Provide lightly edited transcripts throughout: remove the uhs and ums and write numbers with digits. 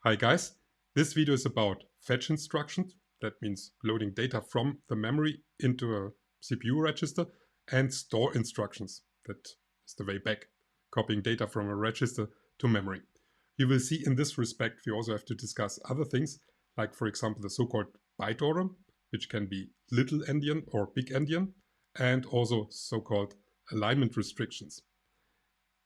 Hi guys, this video is about fetch instructions, that means loading data from the memory into a CPU register, and store instructions, that is the way back, copying data from a register to memory. You will see in this respect we also have to discuss other things, like for example the so-called byte order, which can be little endian or big endian, and also so-called alignment restrictions.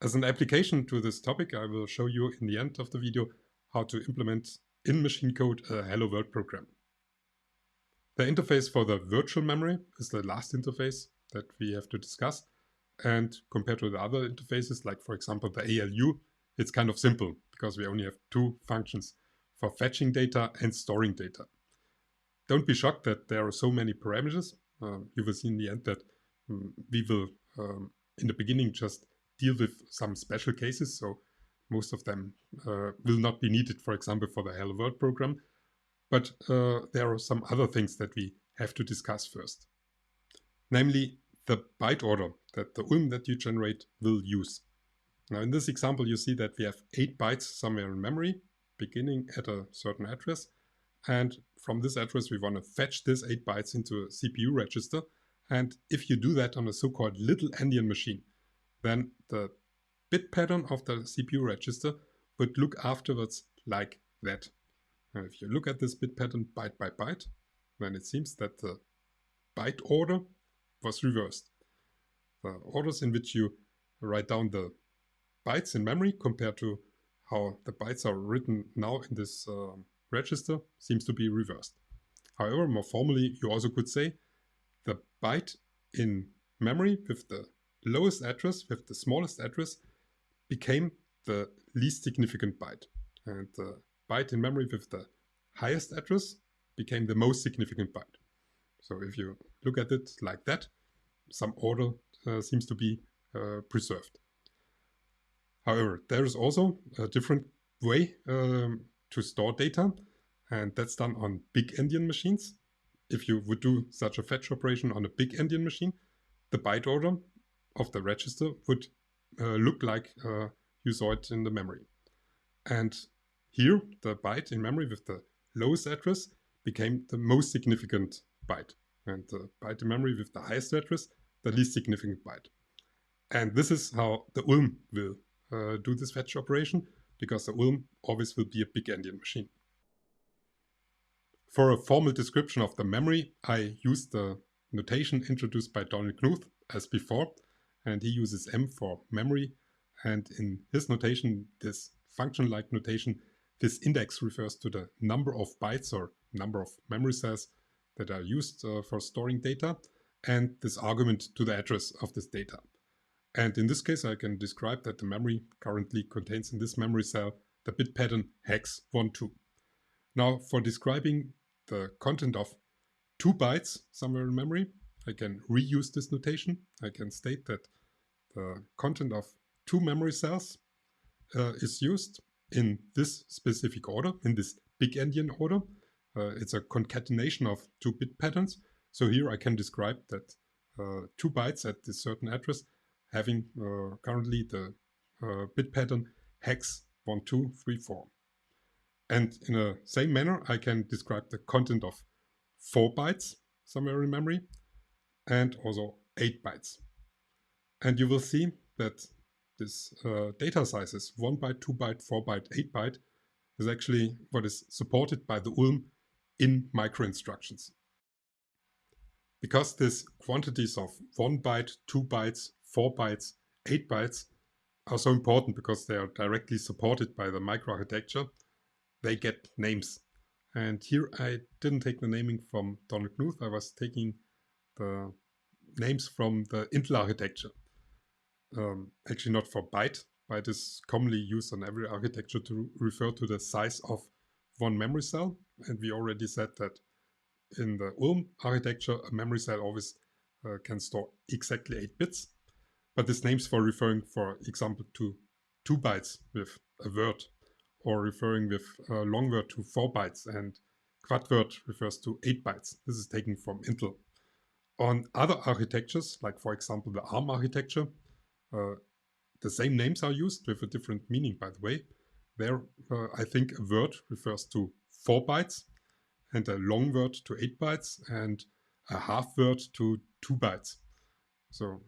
As an application to this topic, I will show you in the end of the video how to implement in machine code a Hello World program. The interface for the virtual memory is the last interface that we have to discuss. And compared to the other interfaces, like for example the ALU, it's kind of simple because we only have two functions for fetching data and storing data. Don't be shocked that there are so many parameters. You will see in the end that we will, in the beginning, just deal with some special cases. So most of them will not be needed, for example, for the Hello World program. But there are some other things that we have to discuss first. Namely, the byte order that the ULM that you generate will use. Now in this example, you see that we have 8 bytes somewhere in memory, beginning at a certain address. And from this address, we want to fetch this 8 bytes into a CPU register. And if you do that on a so-called little endian machine, then the bit pattern of the CPU register would look afterwards like that. Now, if you look at this bit pattern byte by byte, then it seems that the byte order was reversed. The orders in which you write down the bytes in memory compared to how the bytes are written now in this register seems to be reversed. However, more formally, you also could say the byte in memory with the lowest address, with the smallest address, became the least significant byte. And the byte in memory with the highest address became the most significant byte. So if you look at it like that, some order seems to be preserved. However, there is also a different way to store data, and that's done on big endian machines. If you would do such a fetch operation on a big endian machine, the byte order of the register would look like you saw it in the memory. And here, the byte in memory with the lowest address became the most significant byte, and the byte in memory with the highest address, the least significant byte. And this is how the ULM will do this fetch operation, because the ULM always will be a big endian machine. For a formal description of the memory, I use the notation introduced by Donald Knuth as before, and he uses M for memory. And in his notation, this function-like notation, this index refers to the number of bytes or number of memory cells that are used for storing data, and this argument to the address of this data. And in this case, I can describe that the memory currently contains in this memory cell the bit pattern hex 12. Now, for describing the content of 2 bytes somewhere in memory, I can reuse this notation. I can state that the content of 2 memory cells is used in this specific order, in this big endian order. It's a concatenation of 2 bit patterns. So here I can describe that 2 bytes at this certain address having currently the bit pattern hex 1234. And in the same manner, I can describe the content of 4 bytes somewhere in memory and also 8 bytes. And you will see that this data sizes 1 byte, 2 byte, 4 byte, 8 byte is actually what is supported by the ULM in micro instructions. Because these quantities of 1 byte, 2 bytes, 4 bytes, 8 bytes are so important because they are directly supported by the microarchitecture, they get names. And here I didn't take the naming from Donald Knuth, I was taking the names from the Intel architecture. Actually not for byte. Byte is commonly used on every architecture to refer to the size of one memory cell. And we already said that in the ULM architecture, a memory cell always can store exactly 8 bits. But this name's for referring, for example, to 2 bytes with a word, or referring with a long word to 4 bytes, and quad word refers to 8 bytes. This is taken from Intel. On other architectures, like for example the ARM architecture, the same names are used with a different meaning, by the way. There, I think a word refers to 4 bytes, and a long word to 8 bytes, and a half word to 2 bytes. So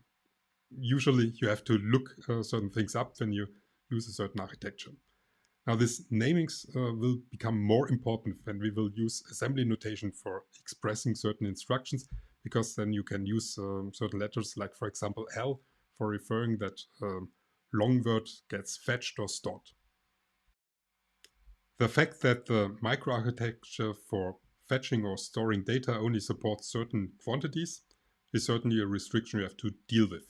usually you have to look certain things up when you use a certain architecture. Now this namings will become more important when we will use assembly notation for expressing certain instructions, because then you can use certain letters, like for example L, for referring that long word gets fetched or stored. The fact that the microarchitecture for fetching or storing data only supports certain quantities is certainly a restriction you have to deal with.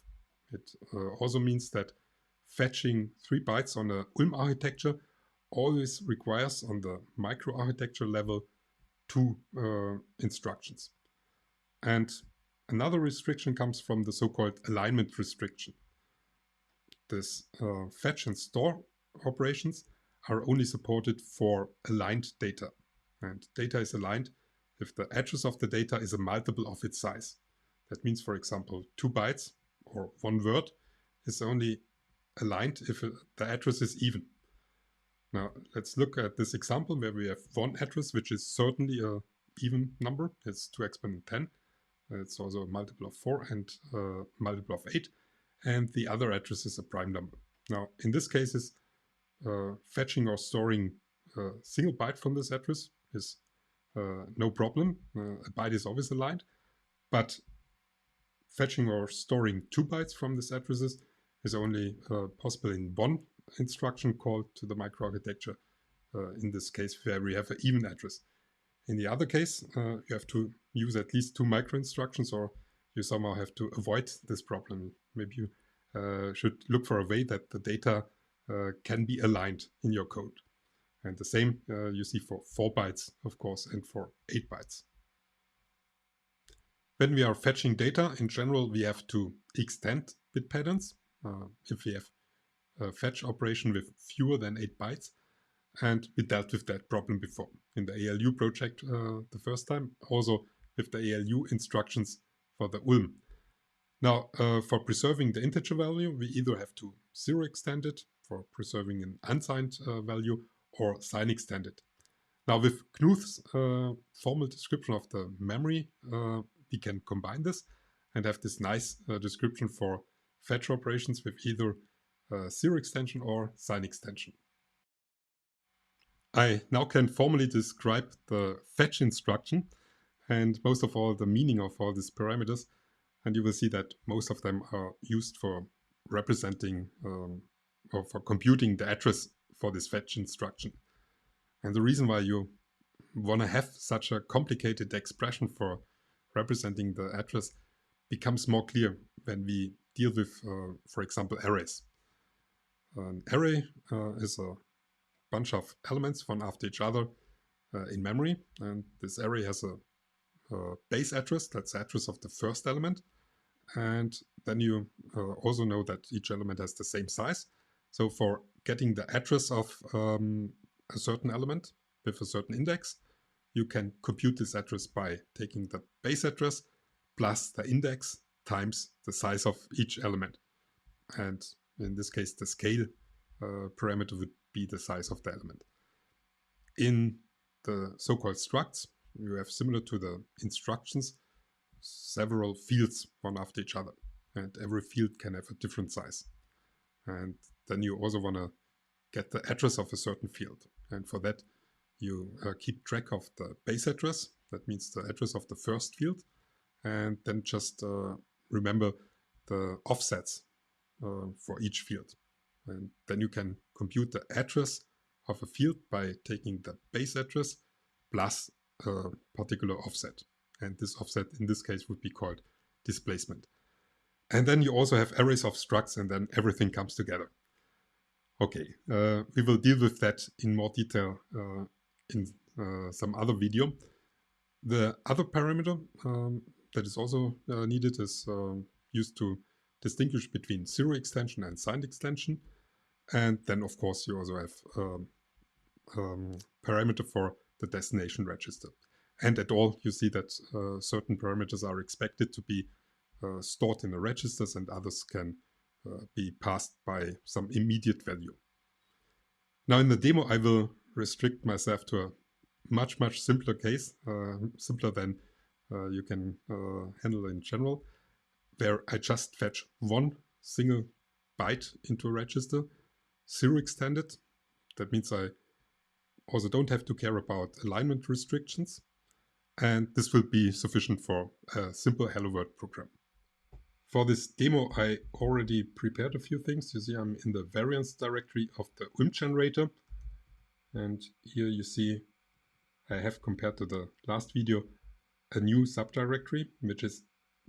It also means that fetching 3 bytes on a ULM architecture always requires, on the microarchitecture level, 2 instructions. And another restriction comes from the so-called alignment restriction. This fetch and store operations are only supported for aligned data. And data is aligned if the address of the data is a multiple of its size. That means, for example, 2 bytes or 1 word is only aligned if the address is even. Now, let's look at this example where we have one address, which is certainly an even number. It's 2 exponent 10. It's also a multiple of 4 and a multiple of 8. And the other address is a prime number. Now, in this case, fetching or storing a single byte from this address is no problem. A byte is always aligned. But fetching or storing 2 bytes from these addresses is only possible in one instruction call to the microarchitecture, in this case where we have an even address. In the other case, you have to use at least 2 micro instructions, or you somehow have to avoid this problem. Maybe you should look for a way that the data can be aligned in your code. And the same you see for 4 bytes, of course, and for 8 bytes. When we are fetching data, in general, we have to extend bit patterns. If we have a fetch operation with fewer than 8 bytes, and we dealt with that problem before in the ALU project the first time, also with the ALU instructions for the ULM. Now, for preserving the integer value, we either have to zero extend it for preserving an unsigned value, or sign extend it. Now, with Knuth's formal description of the memory, we can combine this and have this nice description for fetch operations with either zero extension or sign extension. I now can formally describe the fetch instruction and most of all the meaning of all these parameters. And you will see that most of them are used for representing or for computing the address for this fetch instruction. And the reason why you want to have such a complicated expression for representing the address becomes more clear when we deal with, for example, arrays. An array is a bunch of elements one after each other in memory, and this array has a base address, that's the address of the first element, and then you also know that each element has the same size. So for getting the address of a certain element with a certain index, you can compute this address by taking the base address plus the index times the size of each element. And in this case, the scale parameter would be the size of the element. In the so-called structs, you have, similar to the instructions, several fields one after each other. And every field can have a different size. And then you also want to get the address of a certain field. And for that, you keep track of the base address. That means the address of the first field. And then just remember the offsets for each field. And then you can compute the address of a field by taking the base address plus a particular offset. And this offset in this case would be called displacement. And then you also have arrays of structs, and then everything comes together. Okay, we will deal with that in more detail in some other video. The other parameter that is also needed is used to distinguish between zero extension and signed extension. And then, of course, you also have parameter for the destination register. And at all, you see that certain parameters are expected to be stored in the registers, and others can be passed by some immediate value. Now in the demo, I will restrict myself to a much simpler case, simpler than you can handle in general, where I just fetch one single byte into a register, 0 extended. That means I also don't have to care about alignment restrictions. And this will be sufficient for a simple Hello World program. For this demo, I already prepared a few things. You see I'm in the variants directory of the ULM generator. And here you see I have, compared to the last video, a new subdirectory, which is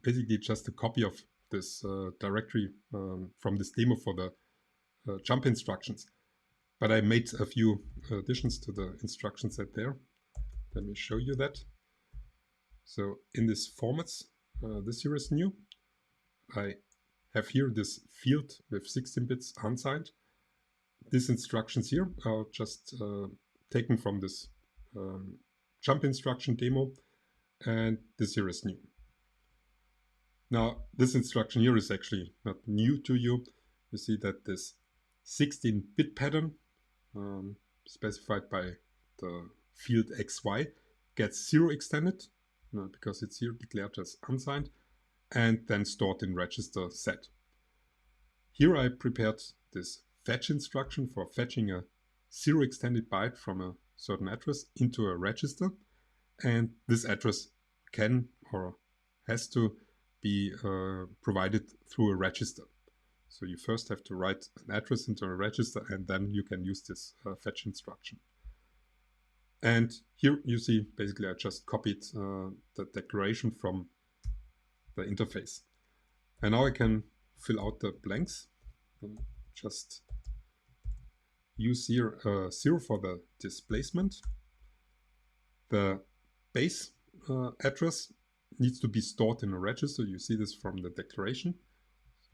basically just a copy of this directory from this demo for the jump instructions. But I made a few additions to the instruction set there. Let me show you that. So in this formats, this here is new. I have here this field with 16 bits unsigned. These instructions here are just taken from this jump instruction demo, and this here is new. Now, this instruction here is actually not new to you. You see that this 16-bit pattern specified by the field XY gets 0 extended because it's here declared as unsigned and then stored in register set. Here I prepared this fetch instruction for fetching a 0 extended byte from a certain address into a register, and this address can or has to be provided through a register. So you first have to write an address into a register, and then you can use this fetch instruction. And here you see basically I just copied the declaration from the interface. And now I can fill out the blanks. Just use here 0 for the displacement. The base address needs to be stored in a register. You see this from the declaration.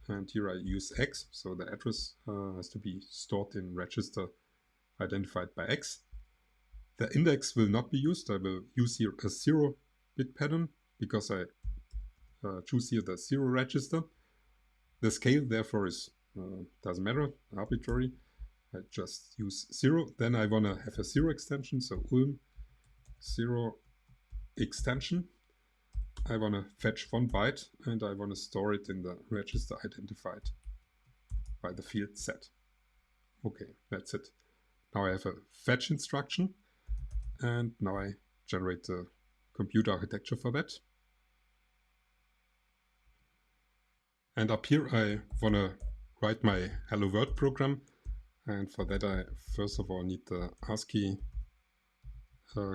And here I use X, so the address has to be stored in register identified by X. The index will not be used. I will use here a 0-bit pattern because I choose here the 0 register. The scale therefore is doesn't matter, arbitrary. I just use 0. Then I want to have a 0 extension, so ULM 0 extension. I want to fetch 1 byte and I want to store it in the register identified by the field set. Okay, that's it. Now I have a fetch instruction, and now I generate the computer architecture for that. And up here I want to write my Hello World program, and for that I first of all need the ASCII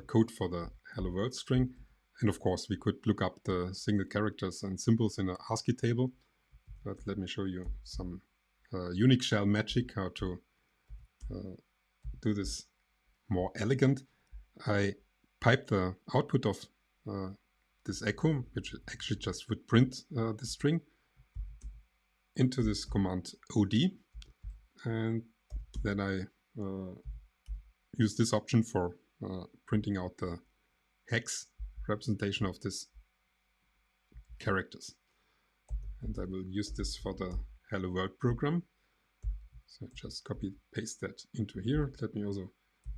code for the Hello World string. And of course we could look up the single characters and symbols in an ASCII table, but let me show you some Unix shell magic, how to do this more elegant. I pipe the output of this echo, which actually just would print the string, into this command od, and then I use this option for printing out the hex representation of this characters. And I will use this for the Hello World program. So just copy paste that into here. Let me also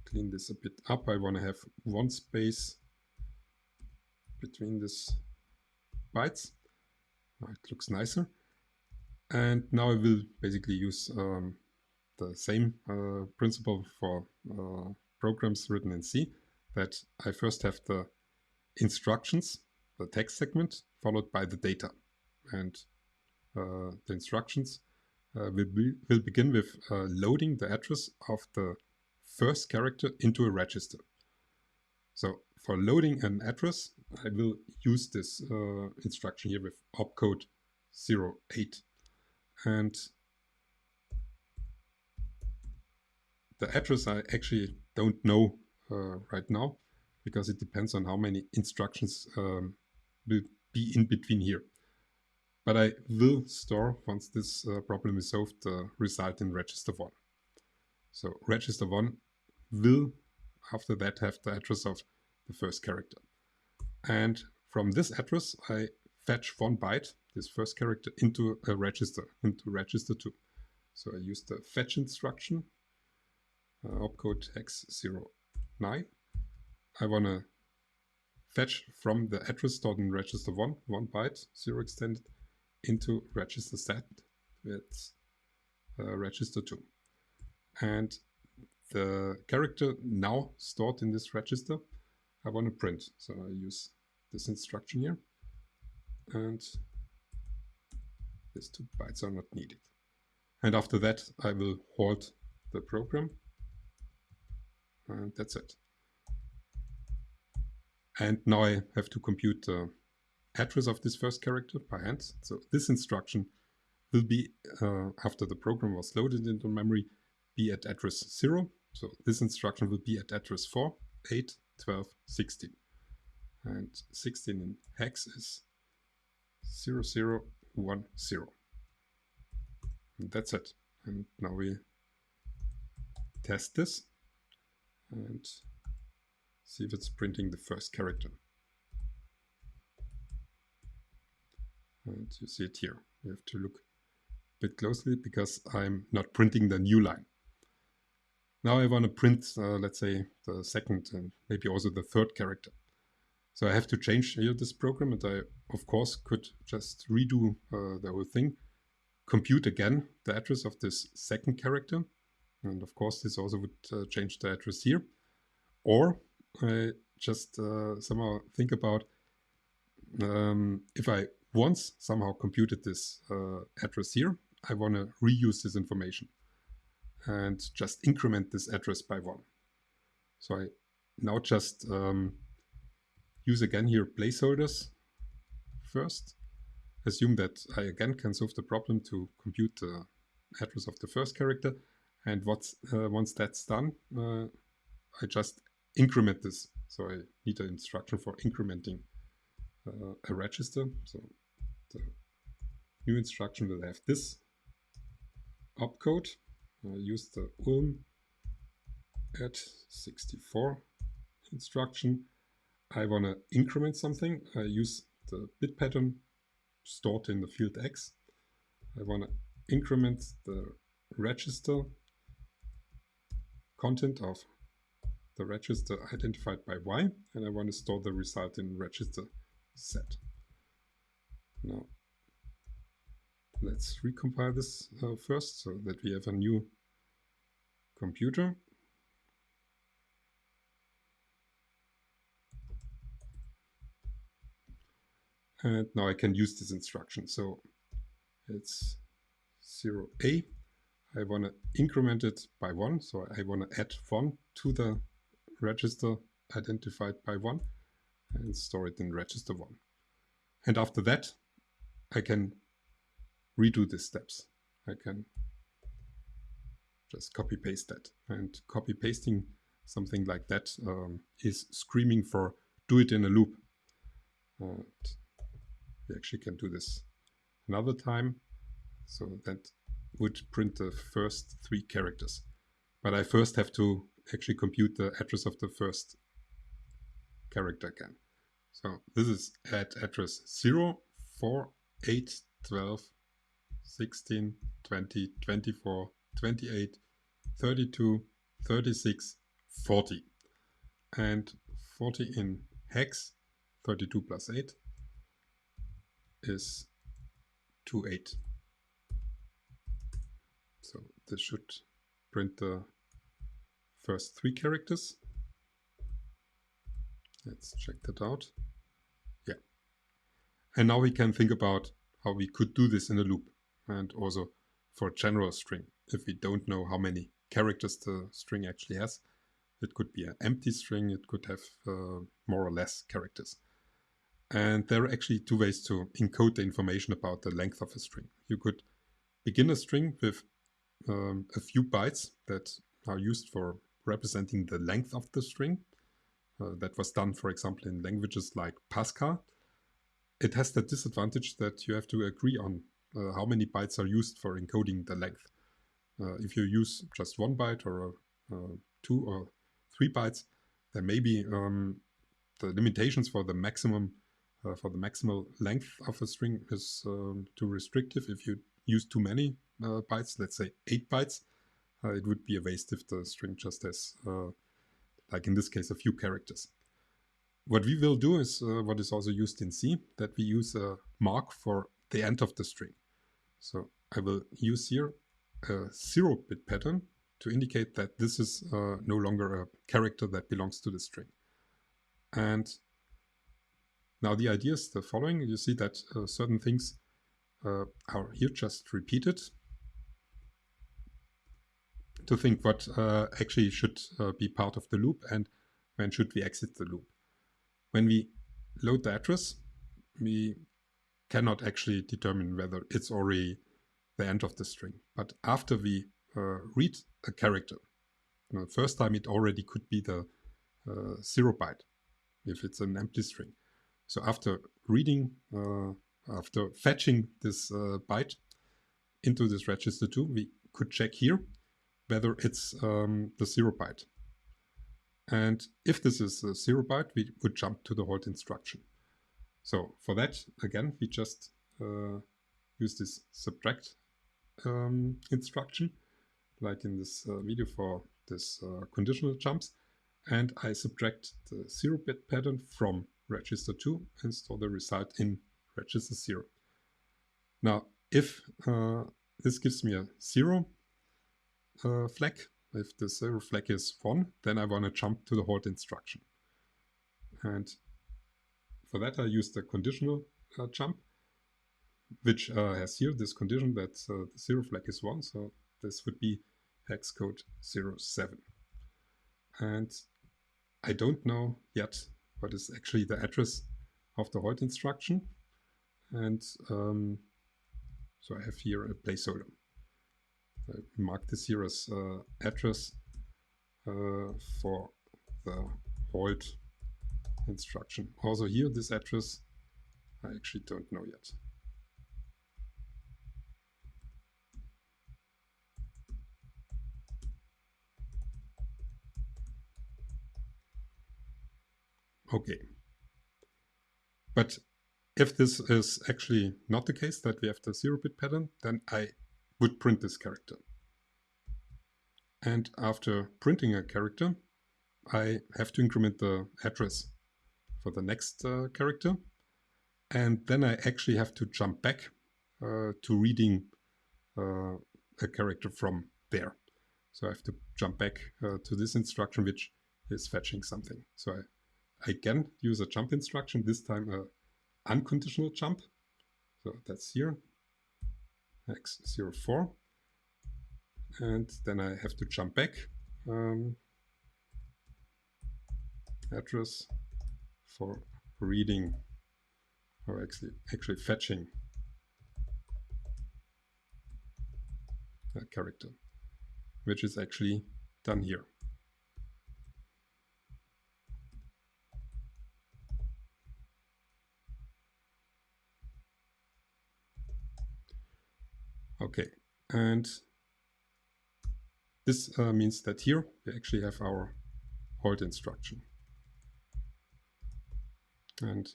clean this a bit up. I want to have one space between these bytes. It looks nicer. And now I will basically use the same principle for programs written in C, that I first have the instructions, the text segment, followed by the data. And the instructions will begin with loading the address of the first character into a register. So for loading an address, I will use this instruction here with opcode 08. And the address I actually don't know right now, because it depends on how many instructions will be in between here. But I will store, once this problem is solved, the result in register 1. So register 1 will, after that, have the address of the first character. And from this address, I fetch 1 byte, this first character, into a register, into register 2. So I use the fetch instruction. opcode hex09. I want to fetch from the address stored in register 1 byte 0 extended into register set with register 2. And the character now stored in this register I want to print. So I use this instruction here, and these 2 bytes are not needed. And after that I will halt the program, and that's it. And now I have to compute the address of this first character by hand. So this instruction will be, after the program was loaded into memory, be at address 0. So this instruction will be at address 4, 8, 12, 16. And 16 in hex is 0010. And that's it. And now we test this and see if it's printing the first character. And you see it here. You have to look a bit closely because I'm not printing the new line. Now I want to print, let's say, the second and maybe also the third character. So I have to change here this program, and I, of course, could just redo the whole thing, compute again the address of this second character. And of course, this also would change the address here. Or I just somehow think about if I once somehow computed this address here, I want to reuse this information and just increment this address by 1. So I now just use again here placeholders first. Assume that I again can solve the problem to compute the address of the first character. And once that's done, I just increment this. So I need an instruction for incrementing a register. So the new instruction will have this opcode. Use the ULM at 64 instruction. I want to increment something. I use the bit pattern stored in the field X. I want to increment the register content of the register identified by Y, and I want to store the result in register Z. Now let's recompile this first so that we have a new computer. And now I can use this instruction. So it's 0A. I want to increment it by 1. So I want to add 1 to the register identified by 1 and store it in register 1. And after that, I can redo these steps. I can just copy paste that. And copy pasting something like that is screaming for do it in a loop. And we actually can do this another time. So that would print the first 3 characters. But I first have to actually compute the address of the first character again. So this is at address 0, 4, 8, 12, 16, 20, 24, 28, 32, 36, 40. And 40 in hex, 32 plus 8 is 28. So this should print the first 3 characters. Let's check that out. Yeah. And now we can think about how we could do this in a loop, and also for a general string. If we don't know how many characters the string actually has, it could be an empty string, it could have more or less characters. And there are actually 2 ways to encode the information about the length of a string. You could begin a string with a few bytes that are used for representing the length of the string. That was done, for example, in languages like Pascal. It has the disadvantage that you have to agree on how many bytes are used for encoding the length. If you use just 1 byte or 2 or 3 bytes, then maybe the limitations for the maximum for the maximal length of a string is too restrictive. If you use too many bytes, let's say 8 bytes, it would be a waste if the string just has, like in this case, a few characters. What we will do is what is also used in C, that we use a mark for the end of the string. So I will use here a 0-bit pattern to indicate that this is no longer a character that belongs to the string. And now the idea is the following. You see that certain things are here just repeated to think what actually should be part of the loop and when should we exit the loop. When we load the address, we cannot actually determine whether it's already the end of the string. But after we read a character, the first time it already could be the 0 byte if it's an empty string. So after reading, after fetching this byte into this register 2, we could check here whether it's the 0 byte. And if this is a 0 byte, we would jump to the hold instruction. So for that, again, we just use this subtract instruction, like in this video for this conditional jumps. And I subtract the 0-bit pattern from register 2 and store the result in register 0. Now, if this gives me a 0 flag, if the 0 flag is 1, then I want to jump to the hold instruction. And for that I use the conditional jump, which has here this condition that the 0 flag is 1, so this would be hex code 07. And I don't know yet what is actually the address of the hold instruction. And so I have here a placeholder. I mark this here as address for the hold instruction. Also here, this address, I actually don't know yet. Okay. But if this is actually not the case, that we have the 0-bit pattern, then I would print this character. And after printing a character, I have to increment the address for the next character. And then I actually have to jump back to reading a character from there. So I have to jump back to this instruction, which is fetching something. So I again use a jump instruction, this time a unconditional jump. So that's here, x04. And then I have to jump back, address for reading, or actually fetching a character, which is actually done here. Okay, and this means that here we actually have our hold instruction. And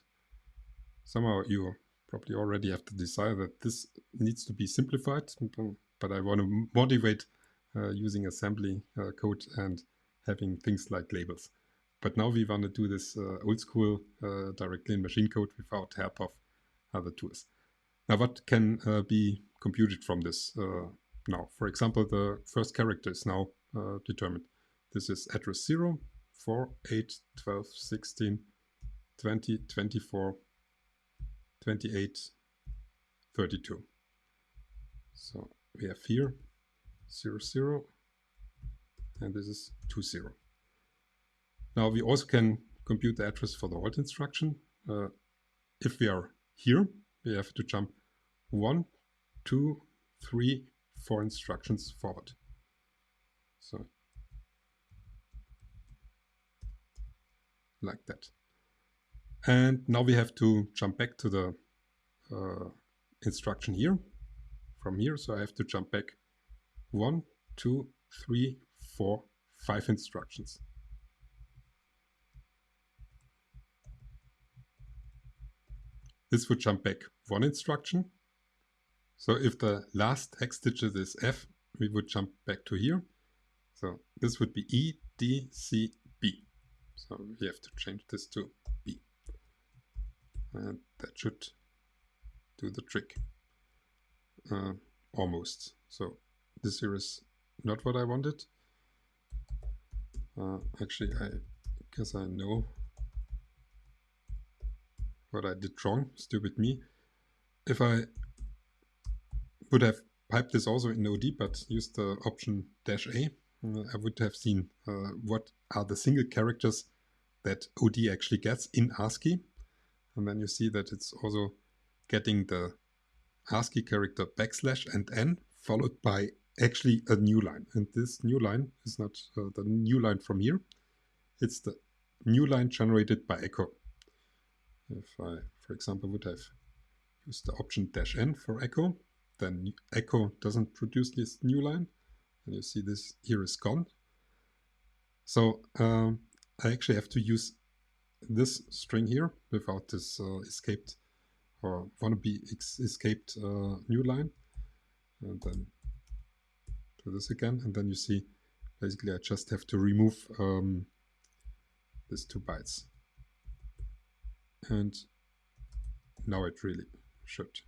somehow you probably already have the desire that this needs to be simplified, but I want to motivate using assembly code and having things like labels. But now we want to do this old school directly in machine code without help of other tools. Now what can be computed from this now? For example, the first character is now determined. This is address 0, 4, 8, 12, 16, 20, 24, 28, 32. So we have here 0, 0, and this is 2, 0. Now we also can compute the address for the hold instruction. If we are here, we have to jump 1, 2, 3, 4 instructions forward. So like that. And now we have to jump back to the instruction here, from here. So I have to jump back 1, 2, 3, 4, 5 instructions. This would jump back 1 instruction. So if the last hex digit is F, we would jump back to here. So this would be E, D, C, B. So we have to change this to B. And that should do the trick. Almost. So this here is not what I wanted. Actually, I guess I know what I did wrong. Stupid me. If I would have piped this also in OD, but used the option -A, I would have seen what are the single characters that OD actually gets in ASCII. And then you see that it's also getting the ASCII character / and N, followed by actually a new line. And this new line is not the new line from here. It's the new line generated by echo. If I, for example, would have used the option -N for echo, then echo doesn't produce this new line. And you see this here is gone. So I actually have to use this string here without this escaped or wannabe escaped new line. And then do this again. And then you see, basically I just have to remove these 2 bytes. And now it really should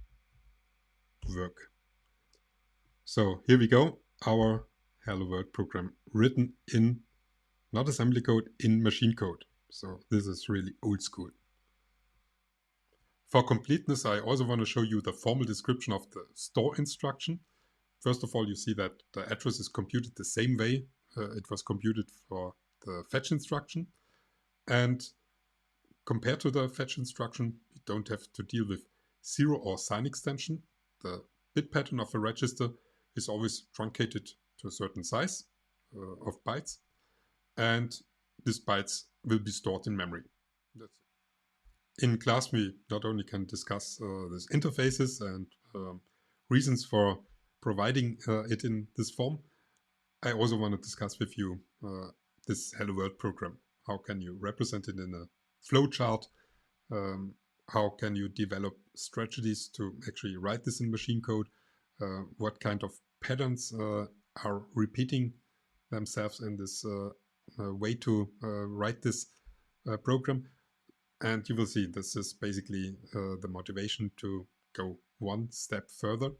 work. So here we go, our Hello World program written in, not assembly code, in machine code. So this is really old school. For completeness, I also want to show you the formal description of the store instruction. First of all, you see that the address is computed the same way it was computed for the fetch instruction. And compared to the fetch instruction, you don't have to deal with 0 or sign extension. The bit pattern of a register is always truncated to a certain size of bytes. And these bytes will be stored in memory. That's it. In class, we not only can discuss these interfaces and reasons for providing it in this form, I also want to discuss with you this Hello World program. How can you represent it in a flowchart? How can you develop strategies to actually write this in machine code? What kind of patterns are repeating themselves in this way to write this program? And you will see this is basically the motivation to go one step further,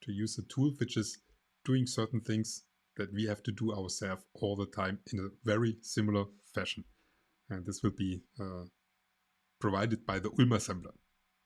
to use a tool which is doing certain things that we have to do ourselves all the time in a very similar fashion. And this will be provided by the ULM assembler.